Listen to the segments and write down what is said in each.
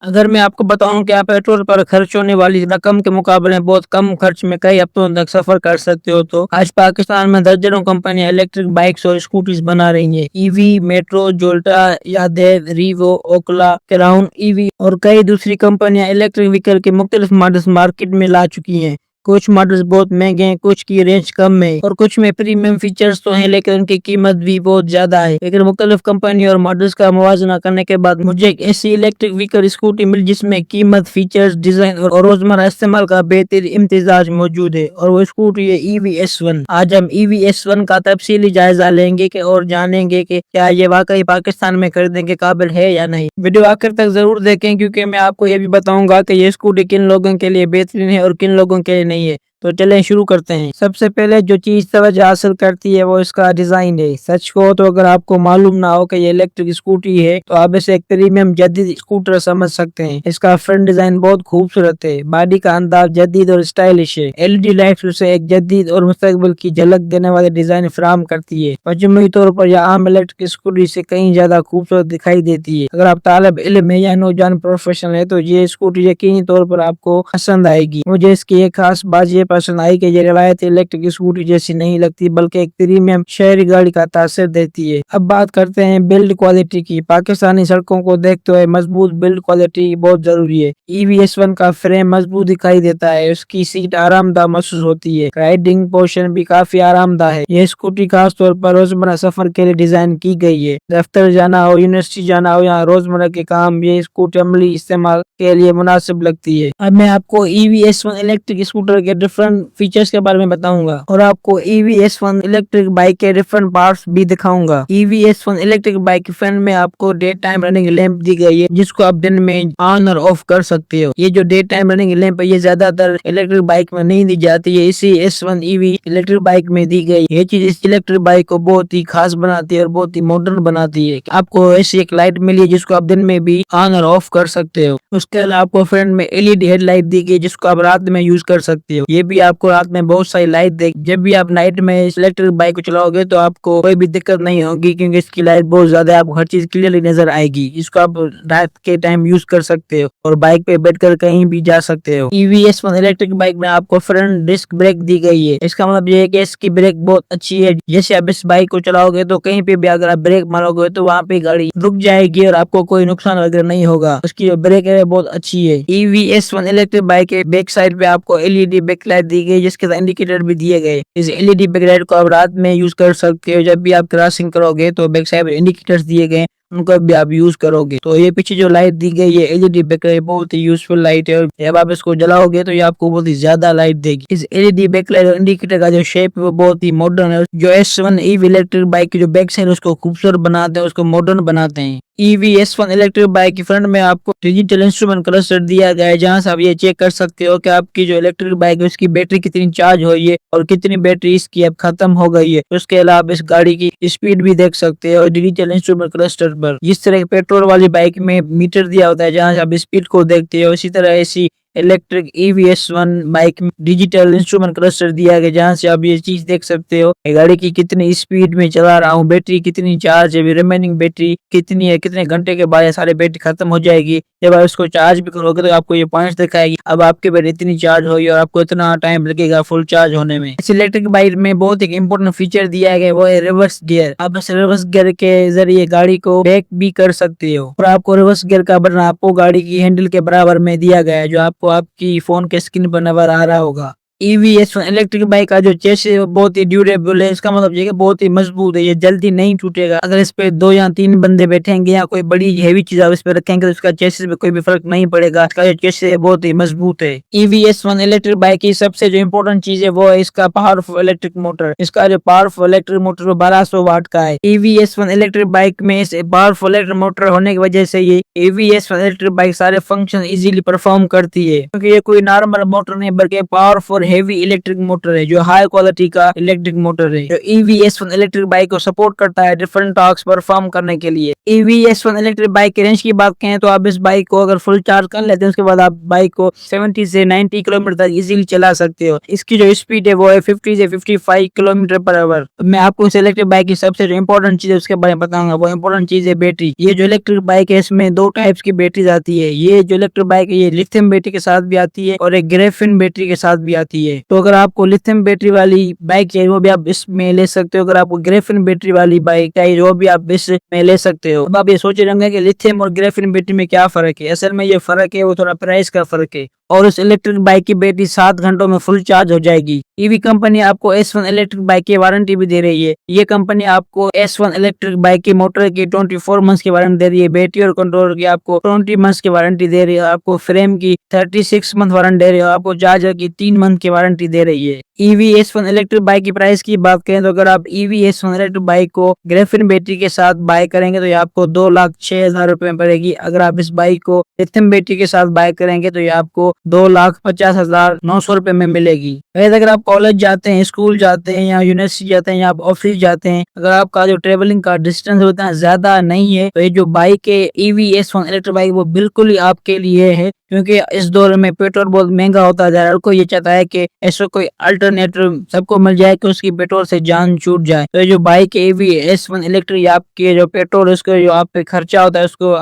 अगर मैं आपको बताऊं कि आप पेट्रोल पर खर्च होने वाली रकम के मुकाबले बहुत कम खर्च में कई हफ्तों तक सफर कर सकते हो, तो आज पाकिस्तान में दर्जनों कंपनियां इलेक्ट्रिक बाइक्स और स्कूटीज बना रही हैं। EV, metro, Jolta, Yadav, Revo, ओकला, crown EV और कई दूसरी कंपनियां इलेक्ट्रिक व्हीकल के मुख्तलिफ मॉडल्स मार्केट में ला चुकी हैं। कुछ मॉडल्स बहुत महंगे हैं, कुछ की रेंज कम है और कुछ में प्रीमियम फीचर्स तो हैं, लेकिन उनकी कीमत भी बहुत ज्यादा है। लेकिन मुख्तलिफ कंपनी और मॉडल्स का मुवाजना करने के बाद मुझे एक ऐसी इलेक्ट्रिक व्हीकल स्कूटी मिली जिसमें कीमत, फीचर्स, डिजाइन और रोजमर्रा इस्तेमाल का बेहतर इम्तिजाज मौजूद है, और वो स्कूटी है EV-S1। आज हम EV-S1 का तफसीली जायजा लेंगे और जानेंगे कि क्या ये वाकई पाकिस्तान में खरीदने के काबिल है या नहीं। वीडियो आखिर तक जरूर देखें, क्योंकि मैं आपको ये भी बताऊंगा कि ये स्कूटी किन लोगों के लिए बेहतरीन है और किन लोगों के लिए नहीं है। तो चलें शुरू करते हैं। सबसे पहले जो चीज तवज्जो हासिल करती है वो इसका डिजाइन है। सच को तो अगर आपको मालूम ना हो कि ये इलेक्ट्रिक स्कूटी है, तो आप इसे एक प्रीमियम जदीद स्कूटर समझ सकते हैं। इसका फ्रंट डिजाइन बहुत खूबसूरत है, बॉडी का अंदाज जदीद और स्टाइलिश है। LED लाइट्स उसे एक जदीद और मुस्तकबिल की झलक देने वाले डिजाइन फराहम करती है। मजमूई तौर पर यह आम इलेक्ट्रिक स्कूटी से कहीं ज्यादा खूबसूरत दिखाई देती है। अगर आप तालिब इल्म है या नौजवान प्रोफेशनल है, तो ये स्कूटी यकीनी तौर पर आपको पसंद आएगी। मुझे इसकी एक खास बात ये पसंद आई कि ये रिवायती इलेक्ट्रिक स्कूटी जैसी नहीं लगती, बल्कि एक प्रीमियम शहरी गाड़ी का तासर देती है। अब बात करते हैं बिल्ड क्वालिटी की। पाकिस्तानी सड़कों को देखते हुए मजबूत बिल्ड क्वालिटी बहुत जरूरी है। EV-S1 का फ्रेम मजबूत दिखाई देता है, उसकी सीट आरामदायक महसूस होती है, राइडिंग पोर्शन भी काफी आरामदायक है। यह स्कूटी खास तौर पर रोजमर्रा सफर के लिए डिजाइन की गई है। दफ्तर जाना हो, यूनिवर्सिटी जाना हो या रोजमर्रा के काम, ये स्कूटी अमली इस्तेमाल के लिए मुनासिब लगती है। अब मैं आपको EV-S1 इलेक्ट्रिक स्कूटर के डिफरेंट फीचर्स के बारे में बताऊंगा और आपको EV-S1 इलेक्ट्रिक बाइक के डिफरेंट पार्ट्स भी दिखाऊंगा। EV-S1 इलेक्ट्रिक बाइक के फ्रंट में आपको डे टाइम रनिंग लैंप दी गई है, जिसको आप दिन में ऑन और ऑफ कर सकते हो। ये जो डे टाइम रनिंग लैंप है, ये ज्यादातर इलेक्ट्रिक बाइक में नहीं दी जाती है, इसी S1 EV इलेक्ट्रिक बाइक में दी गई। ये चीज इस इलेक्ट्रिक बाइक को बहुत ही खास बनाती है और बहुत ही मॉडर्न बनाती है। आपको ऐसी एक लाइट मिली है जिसको आप दिन में भी ऑन और ऑफ कर सकते हो। उसके अलावा आपको फ्रंट में LED हेडलाइट दी गई, जिसको आप रात में यूज कर सकते हो। ये भी आपको रात में बहुत सारी लाइट दे। जब भी आप नाइट में इस इलेक्ट्रिक बाइक को चलाओगे तो आपको कोई भी दिक्कत नहीं होगी, क्योंकि इसकी लाइट बहुत ज्यादा, आपको हर चीज क्लियरली नजर आएगी। इसको आप रात के टाइम यूज कर सकते हो और बाइक पे बैठकर कहीं भी जा सकते हो। EV-S1 इलेक्ट्रिक बाइक में आपको फ्रंट डिस्क ब्रेक दी गई है। इसका मतलब ये है कि इसकी ब्रेक बहुत अच्छी है। जैसे आप इस बाइक को चलाओगे तो कहीं पे भी अगर आप ब्रेक मारोगे तो वहाँ पे गाड़ी रुक जाएगी और आपको कोई नुकसान वगैरह नहीं होगा। उसकी जो ब्रेक है बहुत अच्छी है। EV-S1 इलेक्ट्रिक बाइक के बैक साइड पे आपको LED बैक लाइट दी गई, जिसके साथ इंडिकेटर भी दिए गए। इस LED बैक लाइट को आप रात में यूज कर सकते हो। जब भी आप क्रॉसिंग करोगे तो बैक साइड इंडिकेटर्स दिए गए, उनको भी आप यूज करोगे। तो ये पीछे जो लाइट दी गई है LED बैकलाइट, बहुत ही यूजफुल लाइट है और जब आप इसको जलाओगे तो ये आपको बहुत ही ज्यादा लाइट देगी। इस LED बैकलाइट और इंडिकेटर का जो शेप है वो बहुत ही मॉडर्न है। जो S1 EV इलेक्ट्रिक बाइक की जो बैक साइड उसको खूबसूरत बनाते हैं, उसको मॉडर्न बनाते हैं। EV-S1 इलेक्ट्रिक बाइक की फ्रंट में आपको डिजिटल इंस्ट्रूमेंट क्लस्टर दिया गया है, जहां से आप ये चेक कर सकते हो कि आपकी जो इलेक्ट्रिक बाइक है उसकी बैटरी कितनी चार्ज हुई है और कितनी बैटरी इसकी अब खत्म हो गई है। उसके अलावा आप इस गाड़ी की स्पीड भी देख सकते हो डिजिटल इंस्ट्रूमेंट क्लस्टर पर। जिस तरह पेट्रोल वाली बाइक में मीटर दिया होता है जहां से आप स्पीड को देखते हो, इसी तरह ऐसी इलेक्ट्रिक EV-S1 बाइक में डिजिटल इंस्ट्रूमेंट क्लस्टर दिया गया, जहां से आप ये चीज देख सकते हो गाड़ी की कितनी स्पीड में चला रहा हूँ, बैटरी कितनी चार्ज है, रिमेनिंग बैटरी कितनी है, कितने घंटे के बाद सारी बैटरी खत्म हो जाएगी। जब आप इसको चार्ज भी करोगे तो आपको ये पॉइंट्स दिखाएगी, अब आपके बैटरी इतनी चार्ज होगी और आपको इतना टाइम लगेगा फुल चार्ज होने में। इस इलेक्ट्रिक बाइक में बहुत एक इंपॉर्टेंट फीचर दिया गया, वो है रिवर्स गियर। आप इस रिवर्स गियर के जरिए गाड़ी को बैक भी कर सकते हो और आपको रिवर्स गियर का बटन आपको गाड़ी की हैंडल के बराबर में दिया गया है, जो आपको आपकी फोन के स्क्रीन पर नजर आ रहा होगा। EV-S1 इलेक्ट्रिक बाइक का जो चेसिस है बहुत ही ड्यूरेबल है। इसका मतलब ये कि बहुत ही मजबूत है, ये जल्दी नहीं टूटेगा। अगर इस पे 2 या 3 बंदे बैठेंगे या कोई बड़ी हैवी चीज आप इस पे रखेंगे तो इसका चेसिस में कोई भी फर्क नहीं पड़ेगा। इसका जो चेसिस है बहुत ही मजबूत है। EV-S1 इलेक्ट्रिक बाइक की सबसे जो इम्पोर्टेंट चीज है वो है इसका पावरफुल इलेक्ट्रिक मोटर। इसका जो पावरफुल इलेक्ट्रिक मोटर 1200 वाट का है। EV-S1 इलेक्ट्रिक बाइक में इस पावरफुल इलेक्ट्रिक मोटर होने की वजह से ये EV-S1 इलेक्ट्रिक बाइक सारे फंक्शन इजीली परफॉर्म करती है, क्योंकि ये कोई नॉर्मल मोटर नहीं बल्कि पावरफुल हेवी इलेक्ट्रिक मोटर है, जो हाई क्वालिटी का इलेक्ट्रिक मोटर है, जो EV S1 इलेक्ट्रिक बाइक को सपोर्ट करता है डिफरेंट टास्क परफॉर्म करने के लिए। EV S1 इलेक्ट्रिक बाइक की रेंज की बात करें तो आप इस बाइक को अगर फुल चार्ज कर लेते हैं उसके बाद आप बाइक को 70 से 90 किलोमीटर तक इजीली चला सकते हो। इसकी जो स्पीड है वो है 50 से 55 किलोमीटर पर आवर। मैं आपको इस इलेक्ट्रिक बाइक की सबसे जो इंपॉर्टेंट चीज है उसके बारे में बताऊंगा। वो इंपॉर्टेंट चीज है बैटरी। ये जो इलेक्ट्रिक बाइक है इसमें दो टाइप्स की बैटरी आती है। ये जो इलेक्ट्रिक बाइक है ये लिथियम बैटरी के साथ भी आती है और एक ग्रेफिन बैटरी के साथ भी आती है। तो अगर आपको लिथियम बैटरी वाली बाइक चाहिए वो भी आप इसमें ले सकते हो। अगर आपको ग्रेफिन बैटरी वाली बाइक चाहिए वो भी आप इसमें ले सकते हो। अब आप ये सोच रहे होंगे कि लिथियम और ग्रेफिन बैटरी में क्या फर्क है। असल में ये फर्क है वो थोड़ा प्राइस का फर्क है। और इस इलेक्ट्रिक बाइक की बैटरी 7 घंटों में फुल चार्ज हो जाएगी। ईवी कंपनी आपको S1 इलेक्ट्रिक बाइक की वारंटी भी दे रही है। ये कंपनी आपको S1 इलेक्ट्रिक बाइक की मोटर की 24 मंथ्स की वारंटी दे रही है। बैटरी और कंट्रोलर की आपको 20 मंथ्स की वारंटी दे रही है। आपको फ्रेम की 36 मंथ वारंटी दे रही है। आपको चार्जर की 3 मंथ की वारंटी दे रही है। EV S1 इलेक्ट्रिक बाइक की प्राइस की बात करें तो अगर आप EV S1 इलेक्ट्रिक बाइक को ग्रेफिन बैटरी के साथ बाय करेंगे तो ये आपको 2,06,000 रुपए में पड़ेगी। अगर आप इस बाइक को लिथियम बैटरी के साथ बाय करेंगे तो ये आपको 2,50,900 रुपए में मिलेगी। वैसे अगर आप कॉलेज जाते हैं, स्कूल जाते हैं या यूनिवर्सिटी जाते हैं या आप ऑफिस जाते हैं, अगर आपका जो ट्रेवलिंग का डिस्टेंस होता है ज्यादा नहीं है तो ये जो बाइक है EV S1 इलेक्ट्रिक बाइक वो बिल्कुल ही आपके लिए है। क्योंकि इस दौर में पेट्रोल बहुत महंगा होता जा रहा है। हर कोई ये चाहता है कि ऐसा कोई अल्टरनेटिव सबको मिल जाए कि उसकी पेट्रोल से जान छूट जाए। तो ये जो बाइक है EV S1 इलेक्ट्रिक आपके जो पेट्रोल उसका जो आप पे खर्चा होता है उसको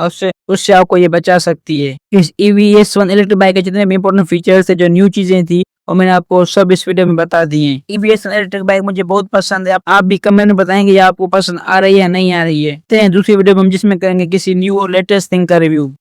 उससे आपको ये बचा सकती है। इस EV S1 इलेक्ट्रिक बाइक के जितने भी इंपॉर्टेंट फीचर्स है, जो न्यू चीजें थी और मैंने आपको सब इस वीडियो में बता दी हैं। EV S1 इलेक्ट्रिक बाइक मुझे बहुत पसंद है। आप भी कमेंट में बताएंगे ये आपको पसंद आ रही है या नहीं आ रही है। दूसरी वीडियो में हम जिसमें करेंगे किसी न्यू और लेटेस्ट थिंग का रिव्यू।